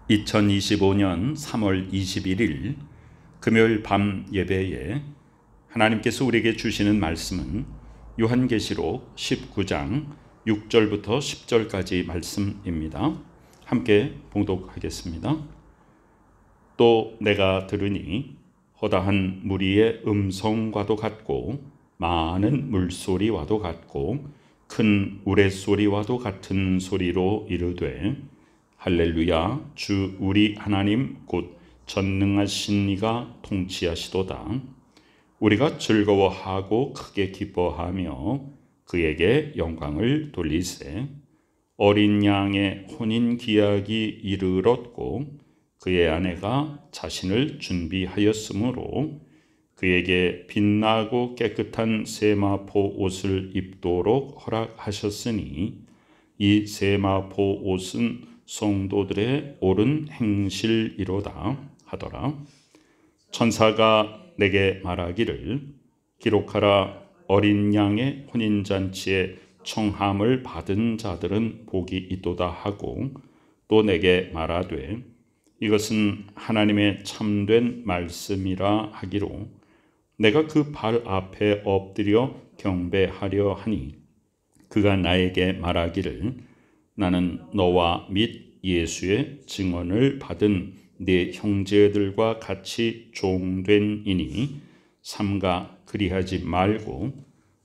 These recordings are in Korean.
2025년 3월 21일 금요일 밤 예배에 하나님께서 우리에게 주시는 말씀은 요한계시록 19장 6절부터 10절까지 말씀입니다. 함께 봉독하겠습니다. 또 내가 들으니 허다한 무리의 음성과도 같고 많은 물소리와도 같고 큰 우레소리와도 같은 소리로 이르되 할렐루야, 주 우리 하나님 곧 전능하신 이가 통치하시도다. 우리가 즐거워하고 크게 기뻐하며 그에게 영광을 돌리세. 어린 양의 혼인 기약이 이르렀고 그의 아내가 자신을 준비하였으므로 그에게 빛나고 깨끗한 세마포 옷을 입도록 허락하셨으니 이 세마포 옷은 성도들의 옳은 행실이로다 하더라. 천사가 내게 말하기를 기록하라. 어린 양의 혼인잔치에 청함을 받은 자들은 복이 있도다 하고 또 내게 말하되 이것은 하나님의 참된 말씀이라 하기로 내가 그 발 앞에 엎드려 경배하려 하니 그가 나에게 말하기를 나는 너와 및 예수의 증언을 받은 네 형제들과 같이 종된 이니 삼가 그리하지 말고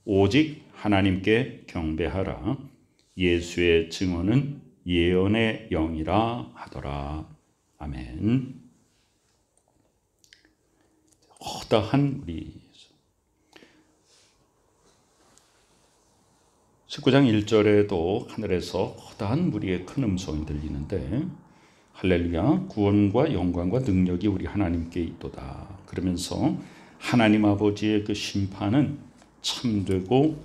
오직 하나님께 경배하라. 예수의 증언은 예언의 영이라 하더라. 아멘. 허다한 우리 19장 1절에도 하늘에서 허다한 무리의 큰 음성이 들리는데 할렐루야, 구원과 영광과 능력이 우리 하나님께 있도다. 그러면서 하나님 아버지의 그 심판은 참되고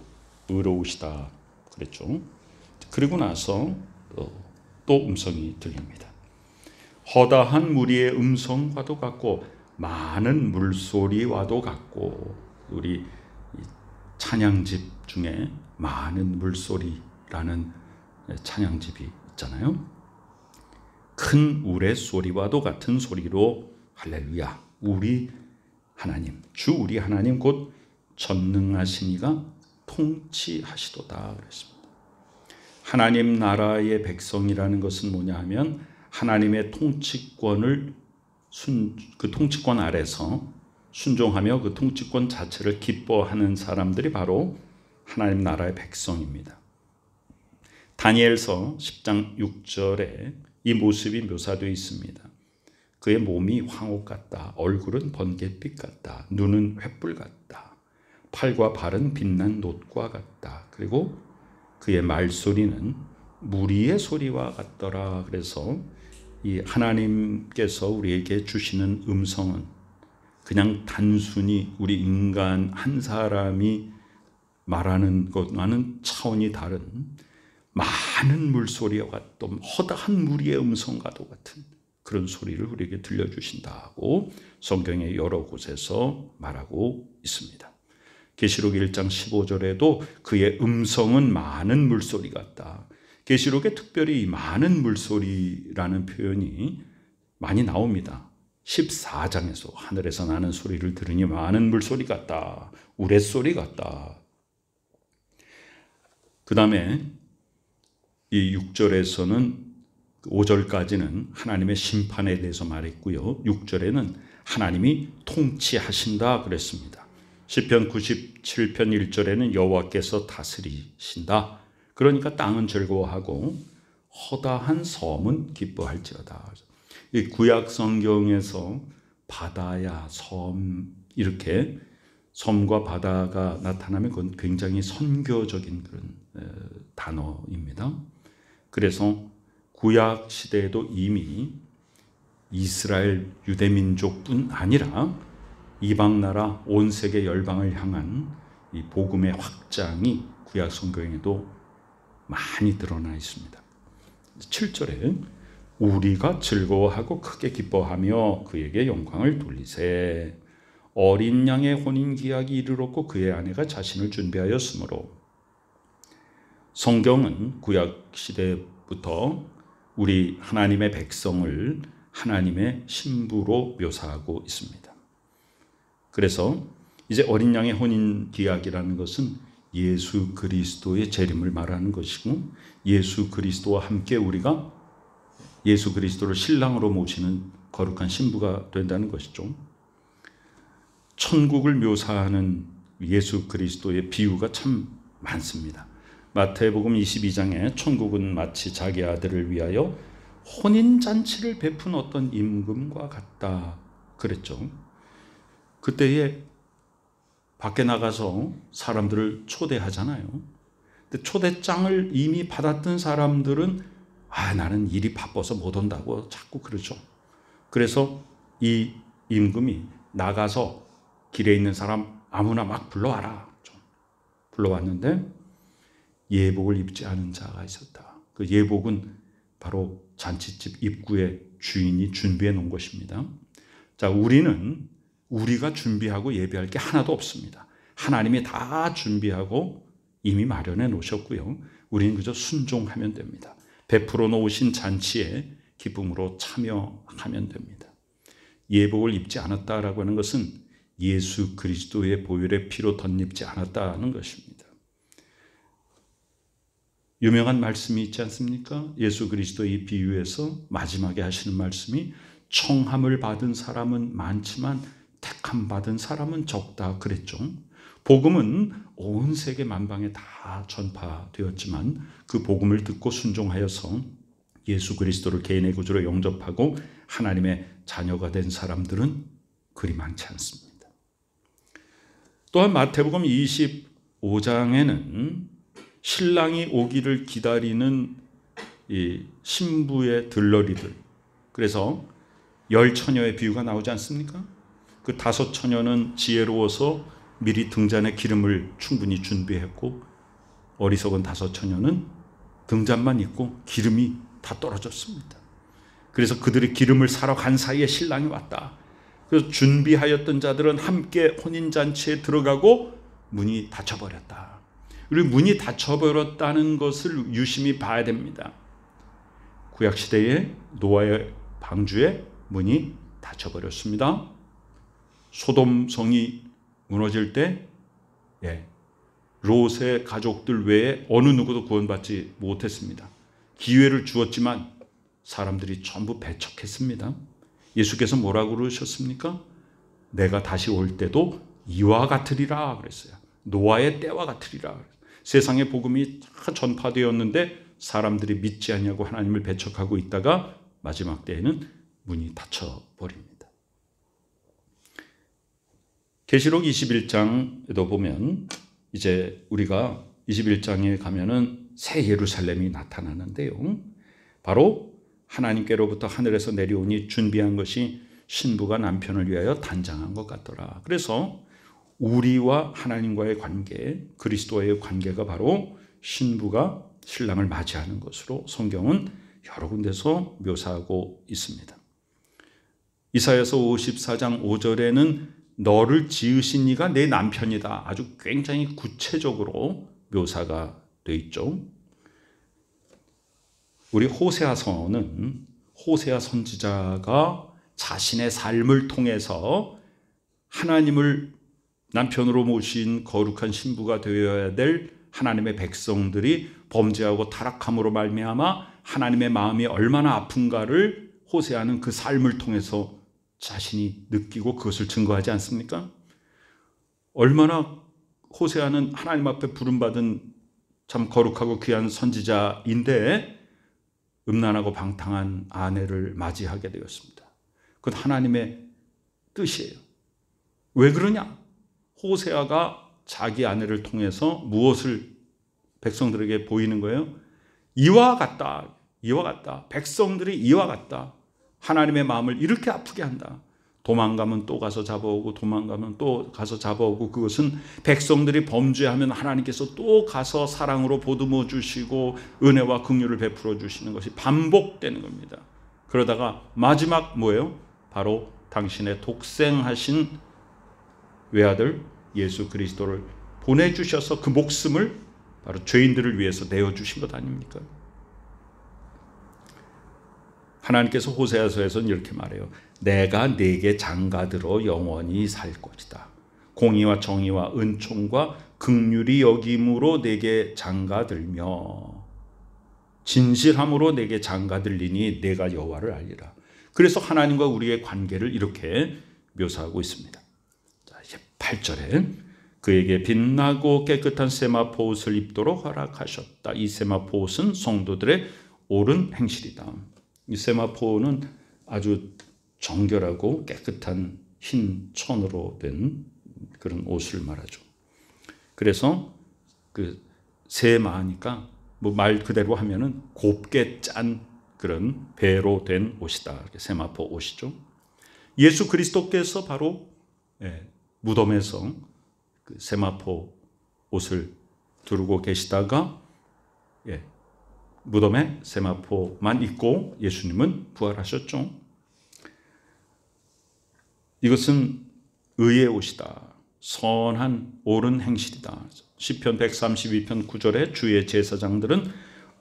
의로우시다 그랬죠. 그리고 나서 또 음성이 들립니다. 허다한 무리의 음성과도 같고 많은 물소리와도 같고, 우리 찬양집 중에 많은 물소리라는 찬양집이 있잖아요. 큰 우레소리와도 같은 소리로 할렐루야, 우리 하나님, 주 우리 하나님 곧 전능하신 이가 통치하시도다 그랬습니다. 하나님 나라의 백성이라는 것은 뭐냐 하면 하나님의 통치권을 그 통치권 아래서 순종하며 그 통치권 자체를 기뻐하는 사람들이 바로 하나님 나라의 백성입니다. 다니엘서 10장 6절에 이 모습이 묘사되어 있습니다. 그의 몸이 황옥 같다. 얼굴은 번갯빛 같다. 눈은 횃불 같다. 팔과 발은 빛난 놋과 같다. 그리고 그의 말소리는 무리의 소리와 같더라. 그래서 이 하나님께서 우리에게 주시는 음성은 그냥 단순히 우리 인간 한 사람이 말하는 것과는 차원이 다른 많은 물소리와 같은 허다한 무리의 음성과도 같은 그런 소리를 우리에게 들려주신다고 성경의 여러 곳에서 말하고 있습니다. 계시록 1장 15절에도 그의 음성은 많은 물소리 같다. 계시록에 특별히 많은 물소리라는 표현이 많이 나옵니다. 14장에서 하늘에서 나는 소리를 들으니 많은 물소리 같다. 우레소리 같다. 그 다음에 이 6절에서는 5절까지는 하나님의 심판에 대해서 말했고요. 6절에는 하나님이 통치하신다 그랬습니다. 시편 97편 1절에는 여호와께서 다스리신다. 그러니까 땅은 즐거워하고 허다한 섬은 기뻐할지어다. 이 구약 성경에서 바다야 섬 이렇게 섬과 바다가 나타나면 그건 굉장히 선교적인 그런 단어입니다. 그래서 구약 시대에도 이미 이스라엘 유대민족뿐 아니라 이방 나라 온 세계 열방을 향한 이 복음의 확장이 구약 성경에도 많이 드러나 있습니다. 7절에 우리가 즐거워하고 크게 기뻐하며 그에게 영광을 돌리세. 어린 양의 혼인 기약이 이르렀고 그의 아내가 자신을 준비하였으므로. 성경은 구약 시대부터 우리 하나님의 백성을 하나님의 신부로 묘사하고 있습니다. 그래서 이제 어린 양의 혼인 기약이라는 것은 예수 그리스도의 재림을 말하는 것이고, 예수 그리스도와 함께 우리가 예수 그리스도를 신랑으로 모시는 거룩한 신부가 된다는 것이죠. 천국을 묘사하는 예수 그리스도의 비유가 참 많습니다. 마태복음 22장에 천국은 마치 자기 아들을 위하여 혼인잔치를 베푼 어떤 임금과 같다 그랬죠. 그때에 밖에 나가서 사람들을 초대하잖아요. 근데 초대장을 이미 받았던 사람들은 나는 일이 바빠서 못 온다고 자꾸 그러죠. 그래서 이 임금이 나가서 길에 있는 사람 아무나 막 불러와라. 불러왔는데 예복을 입지 않은 자가 있었다. 그 예복은 바로 잔치집 입구에 주인이 준비해 놓은 것입니다. 자, 우리가 준비하고 예배할 게 하나도 없습니다. 하나님이 다 준비하고 이미 마련해 놓으셨고요. 우리는 그저 순종하면 됩니다. 베풀어 놓으신 잔치에 기쁨으로 참여하면 됩니다. 예복을 입지 않았다라고 하는 것은 예수 그리스도의 보혈의 피로 덧입지 않았다는 것입니다. 유명한 말씀이 있지 않습니까? 예수 그리스도의 비유에서 마지막에 하시는 말씀이 청함을 받은 사람은 많지만 택함 받은 사람은 적다 그랬죠. 복음은 온 세계 만방에 다 전파되었지만 그 복음을 듣고 순종하여서 예수 그리스도를 개인의 구주로 영접하고 하나님의 자녀가 된 사람들은 그리 많지 않습니다. 또한 마태복음 25장에는 신랑이 오기를 기다리는 이 신부의 들러리들, 그래서 10처녀의 비유가 나오지 않습니까? 그 5처녀는 지혜로워서 미리 등잔에 기름을 충분히 준비했고, 어리석은 5처녀는 등잔만 있고 기름이 다 떨어졌습니다. 그래서 그들이 기름을 사러 간 사이에 신랑이 왔다. 그래서 준비하였던 자들은 함께 혼인잔치에 들어가고 문이 닫혀버렸다. 그리고 문이 닫혀버렸다는 것을 유심히 봐야 됩니다. 구약시대에 노아의 방주에 문이 닫혀버렸습니다. 소돔 성이 무너질 때 롯의 가족들 외에 어느 누구도 구원받지 못했습니다. 기회를 주었지만 사람들이 전부 배척했습니다. 예수께서 뭐라고 그러셨습니까? 내가 다시 올 때도 이와 같으리라 그랬어요. 노아의 때와 같으리라. 세상의 복음이 다 전파되었는데 사람들이 믿지 아니하고 하나님을 배척하고 있다가 마지막 때에는 문이 닫혀버립니다. 계시록 21장에도 보면 이제 우리가 21장에 가면은 새 예루살렘이 나타나는데요. 바로 하나님께로부터 하늘에서 내려오니 준비한 것이 신부가 남편을 위하여 단장한 것 같더라. 그래서 우리와 하나님과의 관계, 그리스도와의 관계가 바로 신부가 신랑을 맞이하는 것으로 성경은 여러 군데서 묘사하고 있습니다. 이사야서 54장 5절에는 너를 지으신 이가 내 남편이다. 아주 굉장히 구체적으로 묘사가 되어 있죠. 우리 호세아서는 호세아 선지자가 자신의 삶을 통해서 하나님을 남편으로 모신 거룩한 신부가 되어야 될 하나님의 백성들이 범죄하고 타락함으로 말미암아 하나님의 마음이 얼마나 아픈가를 호세아는 그 삶을 통해서 자신이 느끼고 그것을 증거하지 않습니까? 얼마나 호세아는 하나님 앞에 부름받은 참 거룩하고 귀한 선지자인데 음란하고 방탕한 아내를 맞이하게 되었습니다. 그건 하나님의 뜻이에요. 왜 그러냐? 호세아가 자기 아내를 통해서 무엇을 백성들에게 보이는 거예요? 이와 같다. 이와 같다. 백성들이 이와 같다. 하나님의 마음을 이렇게 아프게 한다. 도망가면 또 가서 잡아오고 도망가면 또 가서 잡아오고, 그것은 백성들이 범죄하면 하나님께서 또 가서 사랑으로 보듬어 주시고 은혜와 긍휼을 베풀어 주시는 것이 반복되는 겁니다. 그러다가 마지막 뭐예요? 바로 당신의 독생하신 외아들 예수 그리스도를 보내주셔서 그 목숨을 바로 죄인들을 위해서 내어주신 것 아닙니까? 하나님께서 호세아서에서는 이렇게 말해요. 내가 네게 장가들어 영원히 살 것이다. 공의와 정의와 은총과 긍휼이 여김으로 내게 장가들며 진실함으로 내게 장가들리니 내가 여호와를 알리라. 그래서 하나님과 우리의 관계를 이렇게 묘사하고 있습니다. 자, 이제 8절에 그에게 빛나고 깨끗한 세마포 옷을 입도록 허락하셨다. 이 세마포 옷은 성도들의 옳은 행실이다. 이 세마포는 아주 정결하고 깨끗한 흰 천으로 된 그런 옷을 말하죠. 그래서 그 세마니까 뭐 말 그대로 하면은 곱게 짠 그런 배로 된 옷이다. 세마포 옷이죠. 예수 그리스도께서 바로 무덤에서 그 세마포 옷을 두르고 계시다가 무덤에 세마포만 입고 예수님은 부활하셨죠. 이것은 의의 옷이다. 선한 옳은 행실이다. 시편 132편 9절에 주의 제사장들은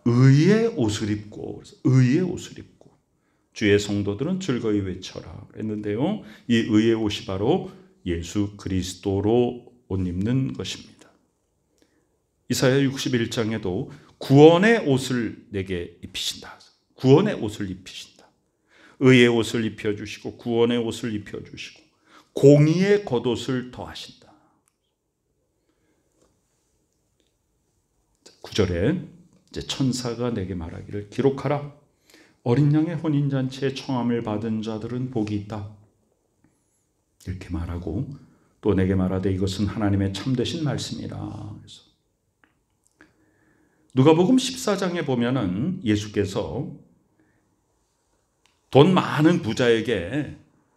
의의 옷을 입고 주의 성도들은 즐거이 외쳐라 했는데요. 이 의의 옷이 바로 예수 그리스도로 옷 입는 것입니다. 이사야 61장에도 구원의 옷을 내게 입히신다. 구원의 옷을 입히신다. 의의 옷을 입혀주시고 구원의 옷을 입혀주시고 공의의 겉옷을 더하신다. 9절에 이제 천사가 내게 말하기를 기록하라. 어린 양의 혼인잔치에 청함을 받은 자들은 복이 있다. 이렇게 말하고 또 내게 말하되 이것은 하나님의 참되신 말씀이라. 그래서 누가복음 14장에 보면은 예수께서 돈 많은 부자에게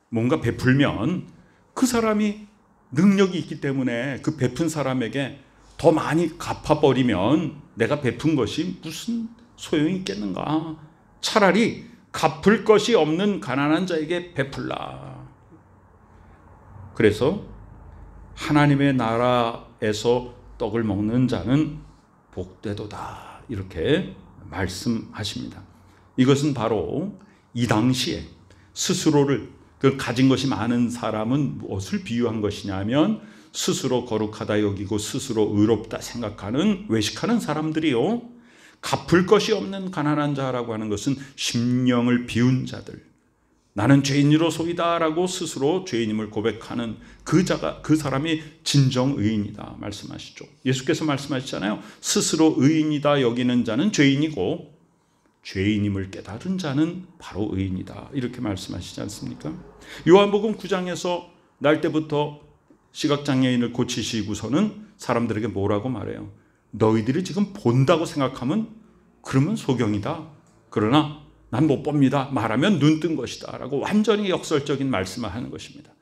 뭔가 베풀면 그 사람이 능력이 있기 때문에 그 베푼 사람에게 더 많이 갚아버리면 내가 베푼 것이 무슨 소용이 있겠는가. 차라리 갚을 것이 없는 가난한 자에게 베풀라. 그래서 하나님의 나라에서 떡을 먹는 자는 복되도다. 이렇게 말씀하십니다. 이것은 바로 이 당시에 스스로를 가진 것이 많은 사람은 무엇을 비유한 것이냐면 스스로 거룩하다 여기고 스스로 의롭다 생각하는 외식하는 사람들이요. 갚을 것이 없는 가난한 자라고 하는 것은 심령을 비운 자들. 나는 죄인으로소이다 라고 스스로 죄인임을 고백하는 그 사람이 진정 의인이다 말씀하시죠. 예수께서 말씀하시잖아요. 스스로 의인이다 여기는 자는 죄인이고 죄인임을 깨달은 자는 바로 의인이다. 이렇게 말씀하시지 않습니까? 요한복음 9장에서 날 때부터 시각장애인을 고치시고서는 사람들에게 뭐라고 말해요? 너희들이 지금 본다고 생각하면 그러면 소경이다. 그러나 난 못 봅니다. 말하면 눈 뜬 것이다. 라고 완전히 역설적인 말씀을 하는 것입니다.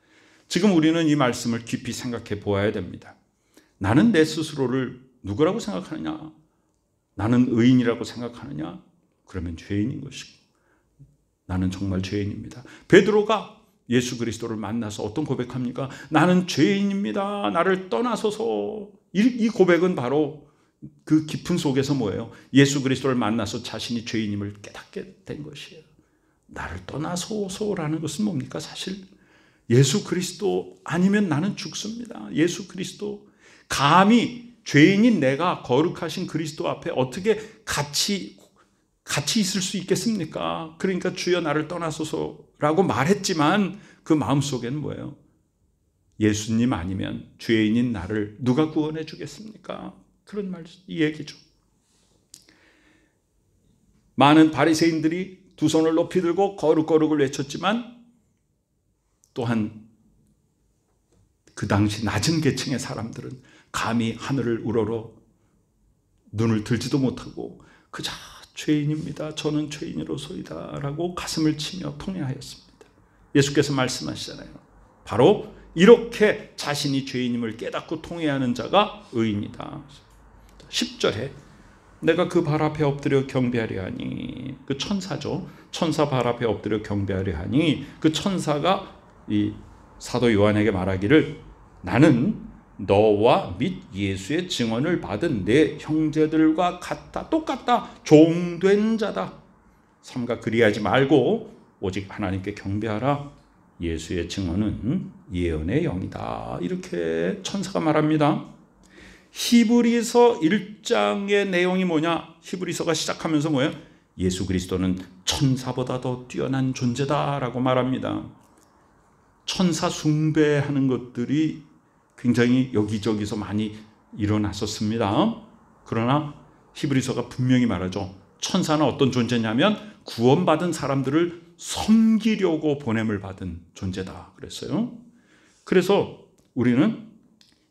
지금 우리는 이 말씀을 깊이 생각해 보아야 됩니다. 나는 내 스스로를 누구라고 생각하느냐? 나는 의인이라고 생각하느냐? 그러면 죄인인 것이고 나는 정말 죄인입니다. 베드로가 예수 그리스도를 만나서 어떤 고백합니까? 나는 죄인입니다. 나를 떠나소서. 이 고백은 바로 그 깊은 속에서 뭐예요? 예수 그리스도를 만나서 자신이 죄인임을 깨닫게 된 것이에요. 나를 떠나소서라는 것은 뭡니까? 사실 예수 그리스도 아니면 나는 죽습니다. 예수 그리스도. 감히 죄인인 내가 거룩하신 그리스도 앞에 어떻게 같이 있을 수 있겠습니까? 그러니까 주여 나를 떠나소서라고 말했지만 그 마음속에는 뭐예요? 예수님 아니면 죄인인 나를 누가 구원해 주겠습니까? 그런 이 얘기죠. 많은 바리새인들이 두 손을 높이 들고 거룩거룩을 외쳤지만 또한 그 당시 낮은 계층의 사람들은 감히 하늘을 우러러 눈을 들지도 못하고 그저 죄인입니다. 저는 죄인으로소이다 라고 가슴을 치며 통회하였습니다. 예수께서 말씀하시잖아요. 바로 이렇게 자신이 죄인임을 깨닫고 통회하는 자가 의인이다. 10절에 내가 그 발 앞에 엎드려 경배하려 하니, 그 천사죠. 천사 발 앞에 엎드려 경배하려 하니 그 천사가 이 사도 요한에게 말하기를 나는 너와 및 예수의 증언을 받은 내 형제들과 같다. 똑같다. 종된 자다. 삼가 그리하지 말고 오직 하나님께 경배하라. 예수의 증언은 예언의 영이다. 이렇게 천사가 말합니다. 히브리서 1장의 내용이 뭐냐? 히브리서가 시작하면서 뭐예요? 예수 그리스도는 천사보다 더 뛰어난 존재다라고 말합니다. 천사 숭배하는 것들이 굉장히 여기저기서 많이 일어났었습니다. 그러나 히브리서가 분명히 말하죠. 천사는 어떤 존재냐면 구원받은 사람들을 섬기려고 보냄을 받은 존재다 그랬어요. 그래서 우리는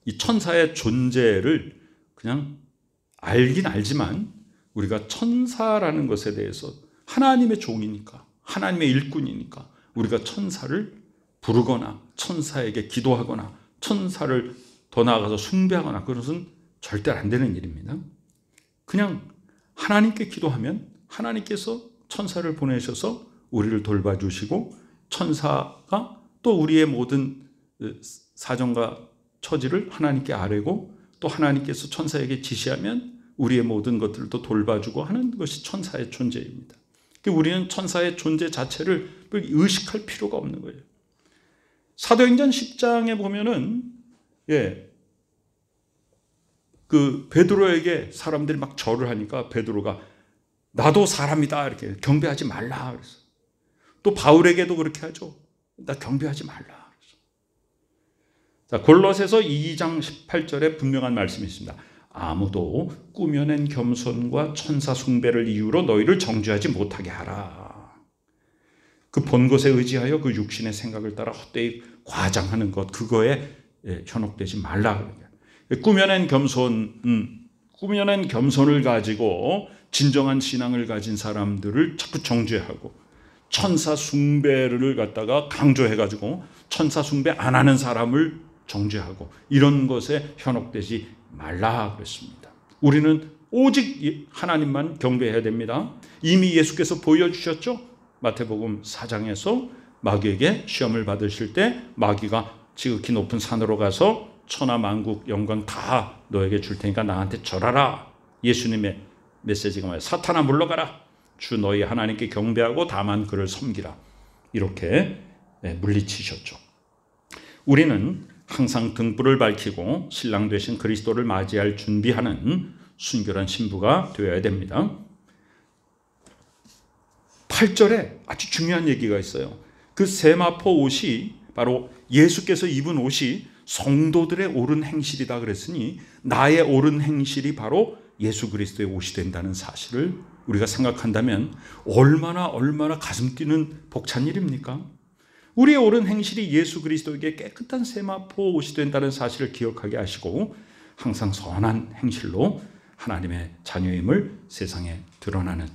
이 천사의 존재를 그냥 알긴 알지만 우리가 천사라는 것에 대해서 하나님의 종이니까, 하나님의 일꾼이니까 우리가 천사를 부르거나 천사에게 기도하거나 천사를 더 나아가서 숭배하거나 그것은 절대 안 되는 일입니다. 그냥 하나님께 기도하면 하나님께서 천사를 보내셔서 우리를 돌봐주시고 천사가 또 우리의 모든 사정과 처지를 하나님께 아뢰고 또 하나님께서 천사에게 지시하면 우리의 모든 것들도 돌봐주고 하는 것이 천사의 존재입니다. 우리는 천사의 존재 자체를 의식할 필요가 없는 거예요. 사도행전 10장에 보면은 그 베드로에게 사람들이 막 절을 하니까 베드로가 나도 사람이다 이렇게 경배하지 말라 그랬어. 또 바울에게도 그렇게 하죠. 나 경배하지 말라 그랬어. 자, 골로새서 2장 18절에 분명한 말씀이 있습니다. 아무도 꾸며낸 겸손과 천사 숭배를 이유로 너희를 정죄하지 못하게 하라. 그 본 것에 의지하여 그 육신의 생각을 따라 헛되이 과장하는 것 그거에 현혹되지 말라. 꾸며낸 겸손을 가지고 진정한 신앙을 가진 사람들을 자꾸 정죄하고 천사 숭배를 갖다가 강조해가지고 천사 숭배 안 하는 사람을 정죄하고 이런 것에 현혹되지 말라 그랬습니다. 우리는 오직 하나님만 경배해야 됩니다. 이미 예수께서 보여주셨죠. 마태복음 4장에서 마귀에게 시험을 받으실 때 마귀가 지극히 높은 산으로 가서 천하 만국 영광 다 너에게 줄 테니까 나한테 절하라. 예수님의 메시지가 뭐예요? 사탄아 물러가라. 주 너희 하나님께 경배하고 다만 그를 섬기라. 이렇게 물리치셨죠. 우리는 항상 등불을 밝히고 신랑 되신 그리스도를 맞이할 준비하는 순결한 신부가 되어야 됩니다. 8절에 아주 중요한 얘기가 있어요. 그 세마포 옷이 바로 예수께서 입은 옷이 성도들의 옳은 행실이다 그랬으니 나의 옳은 행실이 바로 예수 그리스도의 옷이 된다는 사실을 우리가 생각한다면 얼마나 가슴 뛰는 벅찬 일입니까? 우리의 옳은 행실이 예수 그리스도에게 깨끗한 세마포 옷이 된다는 사실을 기억하게 하시고 항상 선한 행실로 하나님의 자녀임을 세상에 드러나는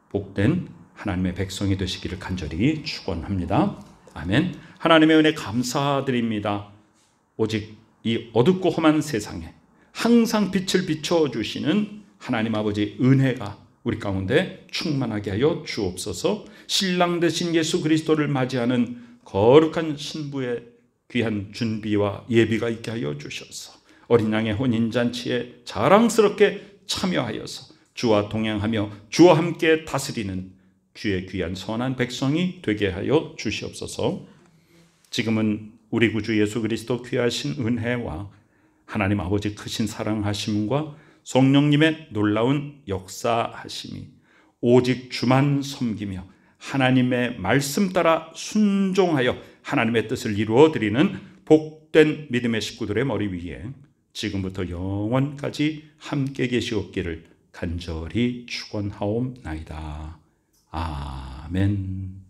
복된 하나님의 백성이 되시기를 간절히 축원합니다. 아멘. 하나님의 은혜 감사드립니다. 오직 이 어둡고 험한 세상에 항상 빛을 비춰주시는 하나님 아버지 은혜가 우리 가운데 충만하게 하여 주옵소서. 신랑 되신 예수 그리스도를 맞이하는 거룩한 신부의 귀한 준비와 예비가 있게 하여 주셔서 어린 양의 혼인잔치에 자랑스럽게 참여하여서 주와 동행하며 주와 함께 다스리는 주의 귀한 선한 백성이 되게 하여 주시옵소서. 지금은 우리 구주 예수 그리스도 귀하신 은혜와 하나님 아버지 크신 사랑하심과 성령님의 놀라운 역사하심이 오직 주만 섬기며 하나님의 말씀 따라 순종하여 하나님의 뜻을 이루어드리는 복된 믿음의 식구들의 머리 위에 지금부터 영원까지 함께 계시옵기를 간절히 축원하옵나이다. 아멘.